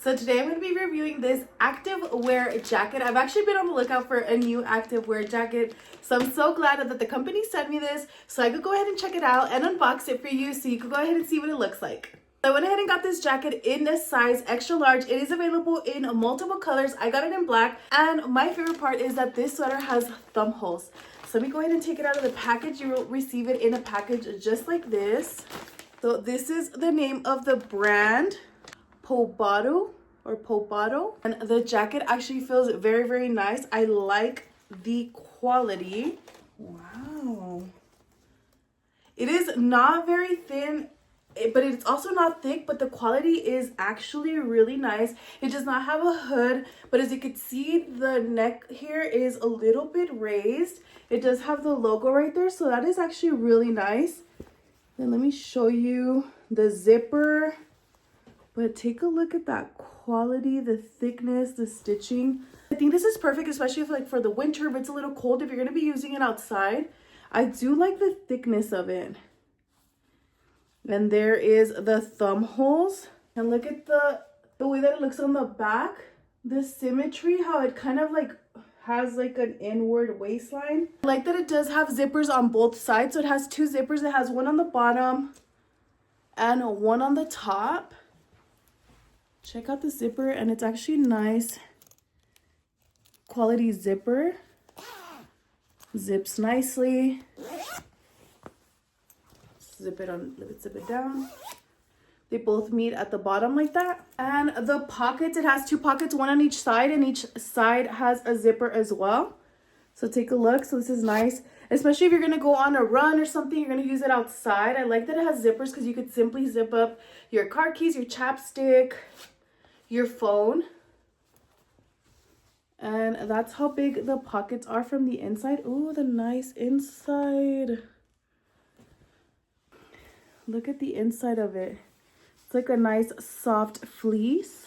So today I'm going to be reviewing this Activewear jacket. I've actually been on the lookout for a new Activewear jacket, so I'm so glad that the company sent me this so I could go ahead and check it out and unbox it for you so you could go ahead and see what it looks like. I went ahead and got this jacket in this size extra large. It is available in multiple colors. I got it in black, and my favorite part is that this sweater has thumb holes. So let me go ahead and take it out of the package. You will receive it in a package just like this. So this is the name of the brand, Pobado, and the jacket actually feels very, very nice. I like the quality. Wow. It is not very thin, but it's also not thick, but the quality is actually really nice. It does not have a hood, but as you can see, the neck here is a little bit raised. It does have the logo right there, so that is actually really nice. Then let me show you the zipper. But take a look at that quality, the thickness, the stitching. I think this is perfect, especially if for the winter, if it's a little cold, if you're going to be using it outside. I do like the thickness of it. And there is the thumb holes. And look at the way that it looks on the back. The symmetry, how it kind of has an inward waistline. I like that it does have zippers on both sides. So it has two zippers. It has one on the bottom and one on the top. Check out the zipper, and it's actually nice quality zipper. Zips nicely. Zip it down. They both meet at the bottom like that. And the pockets, it has two pockets, one on each side, and each side has a zipper as well. So take a look. So this is nice, especially if you're gonna go on a run or something, you're gonna use it outside. I like that it has zippers because you could simply zip up your car keys, your chapstick, your phone. And that's how big the pockets are from the inside. Ooh, the nice inside. Look at the inside of it. It's like a nice soft fleece.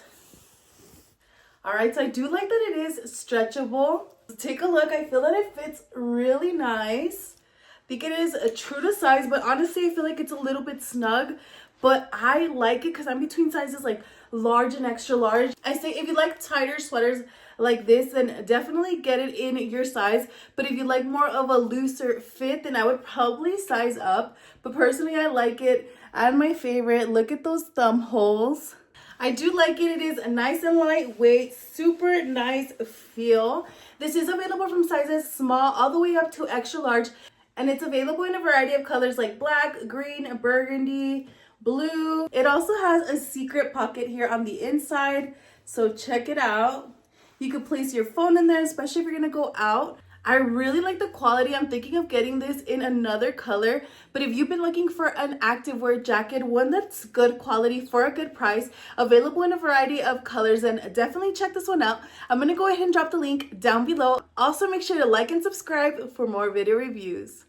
All right, so I do like that it is stretchable. Take a look. I feel that it fits really nice. I think it is true to size, but honestly, I feel like it's a little bit snug. But I like it because I'm between sizes large and extra large. I say if you like tighter sweaters like this, then definitely get it in your size. But if you like more of a looser fit, then I would probably size up. But personally, I like it. And my favorite, look at those thumb holes. I do like it. It is nice and lightweight, super nice feel. This is available from sizes small all the way up to extra large. And it's available in a variety of colors like black, green, burgundy, blue. It also has a secret pocket here on the inside, so check it out. You could place your phone in there, especially if you're gonna go out. I really like the quality. I'm thinking of getting this in another color, but if you've been looking for an activewear jacket, one that's good quality for a good price, available in a variety of colors, then definitely check this one out. I'm gonna go ahead and drop the link down below. Also, make sure to like and subscribe for more video reviews.